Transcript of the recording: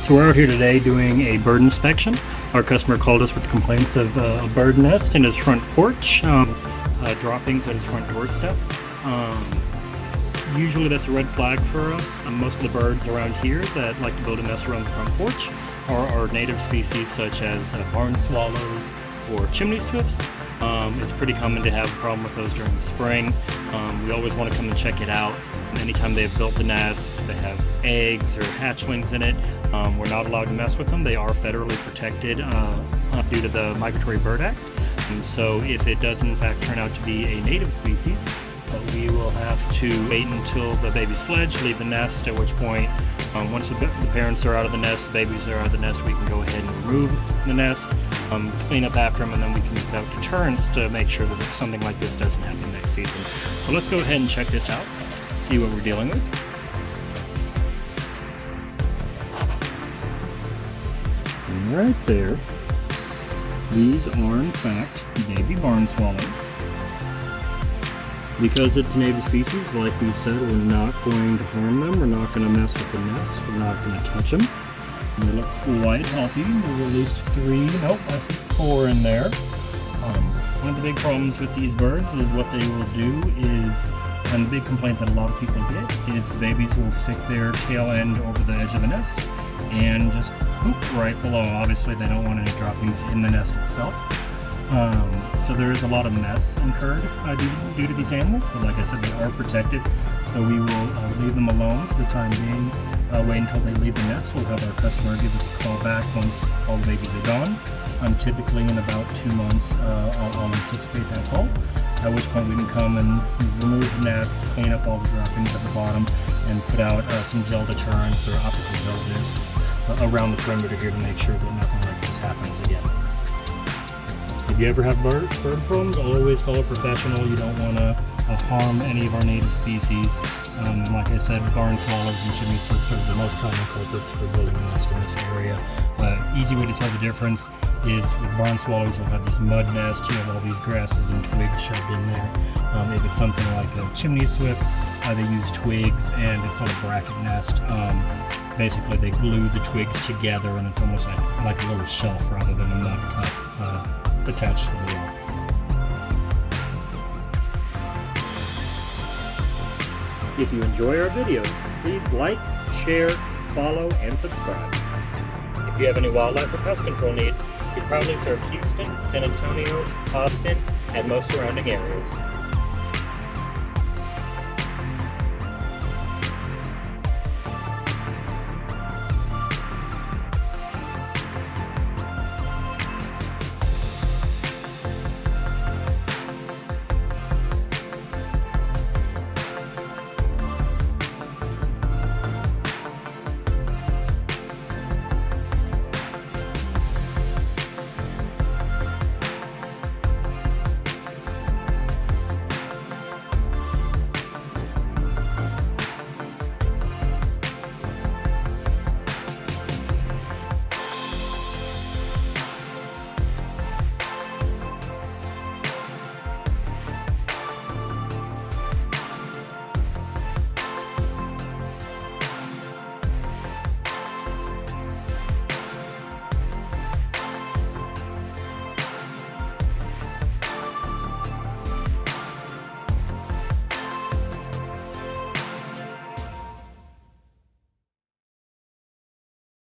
So we're out here today doing a bird inspection. Our customer called us with complaints of a bird nest in his front porch, droppings at his front doorstep. Usually that's a red flag for us. Most of the birds around here that like to build a nest around the front porch are native species such as barn swallows or chimney swifts. It's pretty common to have a problem with those during the spring. We always want to come and check it out. Anytime they've built the nest, they have eggs or hatchlings in it, we're not allowed to mess with them. They are federally protected due to the Migratory Bird Act. And so if it does in fact turn out to be a native species, we will have to wait until the babies fledge, leave the nest, at which point once the parents are out of the nest, the babies are out of the nest, we can go ahead and remove the nest, clean up after them, and then we can put out deterrents to make sure that something like this doesn't happen next season. So let's go ahead and check this out, see what we're dealing with. And right there, these are in fact baby barn swallows. Because it's a native species, like we said, we're not going to harm them, we're not going to mess with the nest, we're not going to touch them. They look quite healthy. There's at least 4 in there. One of the big problems with these birds is what they will do is, and the big complaint that a lot of people get, is the babies will stick their tail end over the edge of the nest and just poop right below. Obviously they don't want any droppings in the nest itself. So there is a lot of mess incurred due to these animals, but like I said, they are protected, so we will leave them alone for the time being. Wait until they leave the nest. We'll have our customer give us a call back once all the babies are gone. Typically in about 2 months, I'll anticipate that call, at which point we can come and remove the nest, clean up all the droppings at the bottom, and put out some gel deterrents or optical gel discs around the perimeter here to make sure that nothing like this happens again. If you ever have bird problems, always call a professional. You don't want to harm any of our native species. And like I said, barn swallows and chimney swifts are the most common culprits for building a nest in this area. Easy way to tell the difference is with barn swallows, we'll have this mud nest. You have all these grasses and twigs shoved in there. If it's something like a chimney swift, they use twigs, and it's called a bracket nest. Basically, they glue the twigs together, and it's almost like a little shelf rather than a mud cup attached to the wall. If you enjoy our videos, please like, share, follow, and subscribe. If you have any wildlife or pest control needs, we proudly serve Houston, San Antonio, Austin, and most surrounding areas.